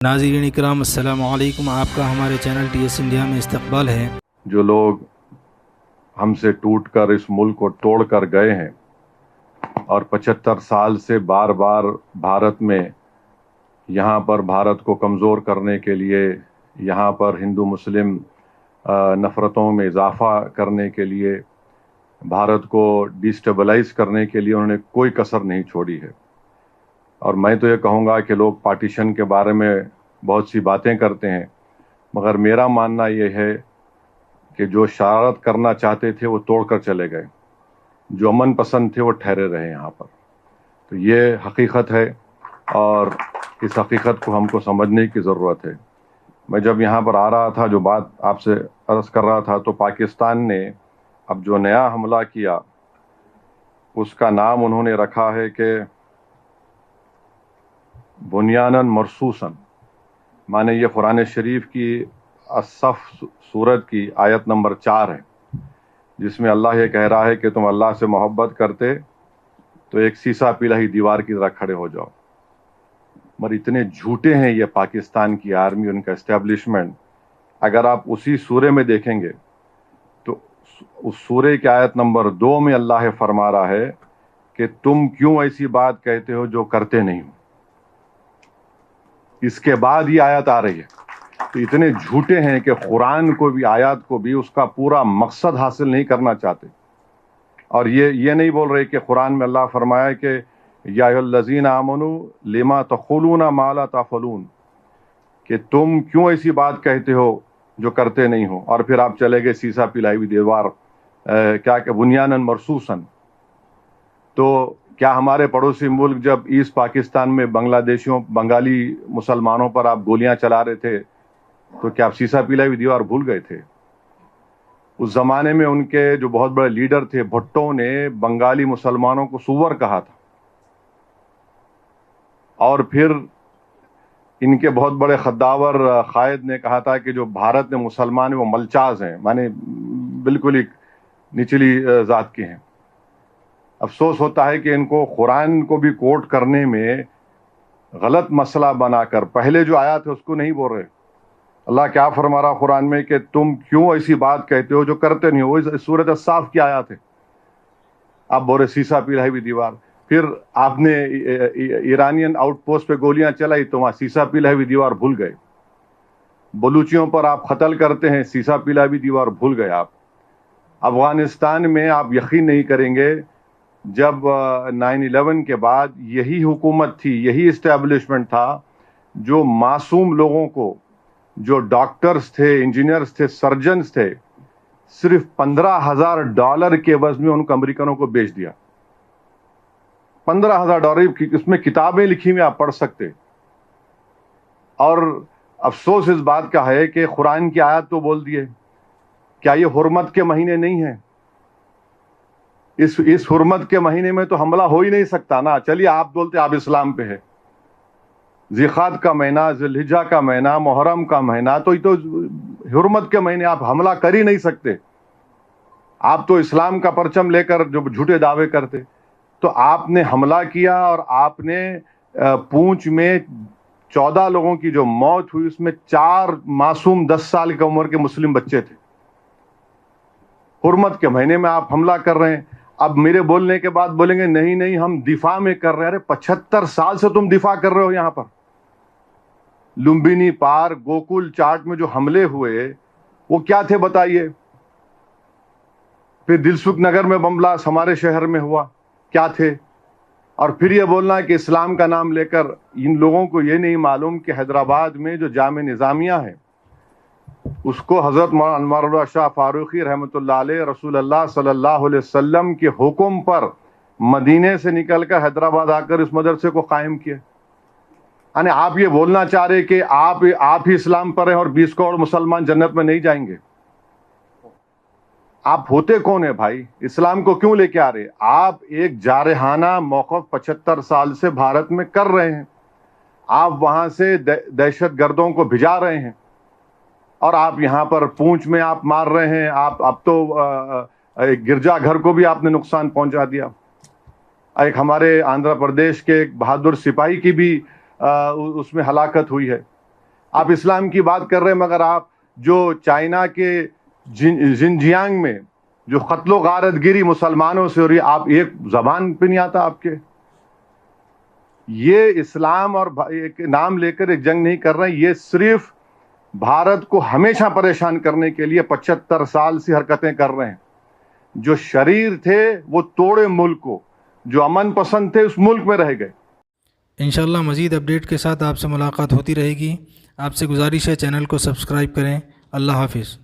ناظرین اکرام السلام علیکم، آپ کا ہمارے چینل ٹی ایس انڈیا میں استقبال ہے۔ جو لوگ ہم سے ٹوٹ کر اس ملک کو توڑ کر گئے ہیں اور 75 سال سے بار بار بھارت میں یہاں پر بھارت کو کمزور کرنے کے لیے، یہاں پر ہندو مسلم نفرتوں میں اضافہ کرنے کے لیے، بھارت کو ڈیسٹیبلائز کرنے کے لیے انہوں نے کوئی کسر نہیں چھوڑی ہے۔ اور میں تو یہ کہوں گا کہ لوگ پارٹیشن کے بارے میں بہت سی باتیں کرتے ہیں، مگر میرا ماننا یہ ہے کہ جو شرارت کرنا چاہتے تھے وہ توڑ کر چلے گئے، جو امن پسند تھے وہ ٹھہرے رہے یہاں پر۔ تو یہ حقیقت ہے اور اس حقیقت کو ہم کو سمجھنے کی ضرورت ہے۔ میں جب یہاں پر آ رہا تھا، جو بات آپ سے عرض کر رہا تھا، تو پاکستان نے اب جو نیا حملہ کیا اس کا نام انہوں نے رکھا ہے کہ بنیاناً مرصوصاً، مانے یہ قرآن شریف کی الصف سورت کی آیت نمبر 4 ہے، جس میں اللہ یہ کہہ رہا ہے کہ تم اللہ سے محبت کرتے تو ایک سیسا پلائی دیوار کی طرح کھڑے ہو جاؤ۔ مگر اتنے جھوٹے ہیں یہ پاکستان کی آرمی، ان کا اسٹیبلشمنٹ۔ اگر آپ اسی سورے میں دیکھیں گے تو اس سورے کی آیت نمبر 2 میں اللہ فرما رہا ہے کہ تم کیوں ایسی بات کہتے ہو جو کرتے نہیں ہو۔ اس کے بعد یہ آیت آ رہی ہے۔ تو اتنے جھوٹے ہیں کہ قرآن کو بھی، آیات کو بھی، اس کا پورا مقصد حاصل نہیں کرنا چاہتے۔ اور یہ نہیں بول رہے کہ قرآن میں اللہ فرمایا کہ یا ایھا الذین آمنوا لما تقولون ما لا تفعلون، کہ تم کیوں ایسی بات کہتے ہو جو کرتے نہیں ہو، اور پھر آپ چلے گئے سیسا پلائی ہوئی دیوار، کیا کہ بنیاناً مرصوصاً۔ تو کیا ہمارے پڑوسی ملک جب ایسٹ پاکستان میں بنگلہ دیشیوں، بنگالی مسلمانوں پر آپ گولیاں چلا رہے تھے تو کیا آپ سیسا پلائی ہوئی دیوار بھول گئے تھے؟ اس زمانے میں ان کے جو بہت بڑے لیڈر تھے بھٹو نے بنگالی مسلمانوں کو سور کہا تھا، اور پھر ان کے بہت بڑے خداور قائد نے کہا تھا کہ جو بھارت میں مسلمان ہیں وہ ملچاز ہیں، مانے بالکل ہی نچلی ذات کے ہیں۔ افسوس ہوتا ہے کہ ان کو قرآن کو بھی کوٹ کرنے میں غلط مسئلہ بنا کر پہلے جو آیات ہے اس کو نہیں بول رہے۔ اللہ کیا فرما رہا قرآن میں کہ تم کیوں ایسی بات کہتے ہو جو کرتے نہیں ہو۔ وہ سورۃ الصاف کی آیات ہے، آپ بول رہے سیسا پلائی ہوئی دیوار۔ پھر آپ نے ایرانین آؤٹ پوسٹ پہ گولیاں چلائی تو وہاں سیسا پلائی ہوئی دیوار بھول گئے۔ بلوچیوں پر آپ قتل کرتے ہیں، سیسا پلائی ہوئی دیوار بھول گئے آپ۔ افغانستان میں آپ یقین نہیں کریں گے، جب 9/11 کے بعد یہی حکومت تھی، یہی اسٹیبلشمنٹ تھا جو معصوم لوگوں کو، جو ڈاکٹرز تھے، انجینئرز تھے، سرجنز تھے، صرف $15,000 کے عوض میں ان کو امریکنوں کو بیچ دیا۔ $15,000 کی اس میں کتابیں لکھی ہوئی آپ پڑھ سکتے۔ اور افسوس اس بات کا ہے کہ قرآن کی آیت تو بول دیے، کیا یہ حرمت کے مہینے نہیں ہیں؟ اس حرمت کے مہینے میں تو حملہ ہو ہی نہیں سکتا نا۔ چلیے آپ بولتے آپ اسلام پہ ہے، ذیقعد کا مہینہ، ذی الحجہ کا مہینہ، محرم کا مہینہ، تو یہ تو حرمت کے مہینے، آپ حملہ کر ہی نہیں سکتے۔ آپ تو اسلام کا پرچم لے کر جو جھوٹے دعوے کرتے، تو آپ نے حملہ کیا اور آپ نے پونچھ میں 14 لوگوں کی جو موت ہوئی، اس میں 4 معصوم 10 سال کی عمر کے مسلم بچے تھے۔ حرمت کے مہینے میں آپ حملہ کر رہے ہیں۔ اب میرے بولنے کے بعد بولیں گے نہیں نہیں ہم دفاع میں کر رہے ہیں۔ ارے 75 سال سے تم دفاع کر رہے ہو یہاں پر۔ لمبینی پار، گوکل چاٹ میں جو حملے ہوئے وہ کیا تھے بتائیے؟ پھر دلسکھ نگر میں بم بلاسٹ ہمارے شہر میں ہوا، کیا تھے؟ اور پھر یہ بولنا کہ اسلام کا نام لے کر، ان لوگوں کو یہ نہیں معلوم کہ حیدرآباد میں جو جامع نظامیہ ہے اس کو حضرت مولانا انوار اللہ شاہ فاروقی رحمۃ اللہ علیہ، رسول اللہ صلی اللہ علیہ وسلم کے حکم پر مدینے سے نکل کر حیدرآباد آ کر اس مدرسے کو قائم کیا۔ یعنی آپ یہ بولنا چاہ رہے کہ آپ ہی اسلام پر ہیں اور 20 کروڑ مسلمان جنت میں نہیں جائیں گے؟ آپ ہوتے کون ہیں بھائی؟ اسلام کو کیوں لے کے آ رہے؟ آپ ایک جارحانہ موقف 75 سال سے بھارت میں کر رہے ہیں، آپ وہاں سے دہشت گردوں کو بھجا رہے ہیں، اور آپ یہاں پر پونچھ میں آپ مار رہے ہیں۔ آپ اب تو ایک گرجا گھر کو بھی آپ نے نقصان پہنچا دیا۔ ایک ہمارے آندھرا پردیش کے ایک بہادر سپاہی کی بھی اس میں ہلاکت ہوئی ہے۔ آپ اسلام کی بات کر رہے ہیں، مگر آپ جو چائنا کے زنجیانگ میں جو قتل و غارت گیری مسلمانوں سے ہو رہی ہے، آپ ایک زبان پہ نہیں آتا آپ کے. یہ اسلام اور ایک نام لے کر ایک جنگ نہیں کر رہے ہیں، یہ صرف بھارت کو ہمیشہ پریشان کرنے کے لیے 75 سال سے حرکتیں کر رہے ہیں. جو شریر تھے وہ توڑے ملک کو، جو امن پسند تھے اس ملک میں رہ گئے. انشاءاللہ مزید اپڈیٹ کے ساتھ آپ سے ملاقات ہوتی رہے گی. آپ سے گزارش ہے چینل کو سبسکرائب کریں. اللہ حافظ.